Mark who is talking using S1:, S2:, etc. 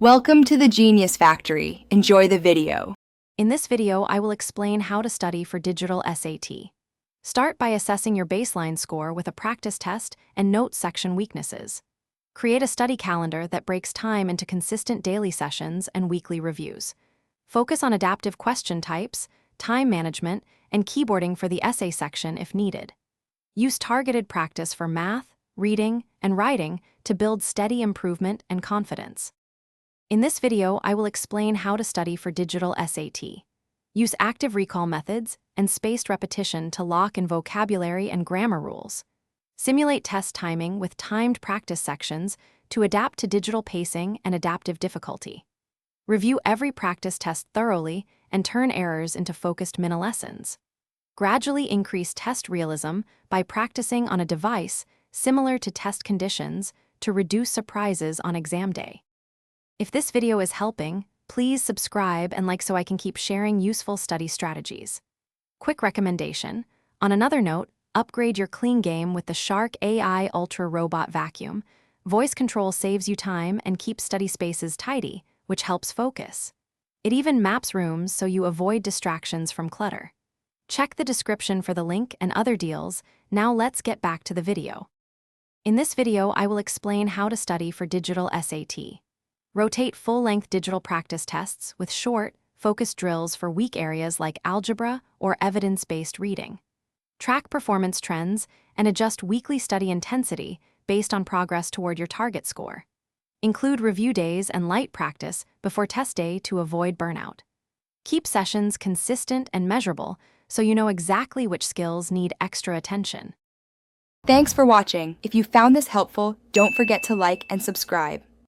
S1: Welcome to the Genius Factory. Enjoy the video.
S2: In this video, I will explain how to study for digital SAT. Start by assessing your baseline score with a practice test and note section weaknesses. Create a study calendar that breaks time into consistent daily sessions and weekly reviews. Focus on adaptive question types, time management, and keyboarding for the essay section if needed. Use targeted practice for math, reading, and writing to build steady improvement and confidence. In this video, I will explain how to study for digital SAT. Use active recall methods and spaced repetition to lock in vocabulary and grammar rules. Simulate test timing with timed practice sections to adapt to digital pacing and adaptive difficulty. Review every practice test thoroughly and turn errors into focused mini-lessons. Gradually increase test realism by practicing on a device similar to test conditions to reduce surprises on exam day. If this video is helping, please subscribe and like so I can keep sharing useful study strategies. Quick recommendation: on another note, upgrade your clean game with the Shark AI Ultra Robot Vacuum. Voice control saves you time and keeps study spaces tidy, which helps focus. It even maps rooms so you avoid distractions from clutter. Check the description for the link and other deals. Now let's get back to the video. In this video, I will explain how to study for digital SAT. Rotate full-length digital practice tests with short, focused drills for weak areas like algebra or evidence-based reading. Track performance trends and adjust weekly study intensity based on progress toward your target score. Include review days and light practice before test day to avoid burnout. Keep sessions consistent and measurable so you know exactly which skills need extra attention.
S1: Thanks for watching. If you found this helpful, don't forget to like and subscribe.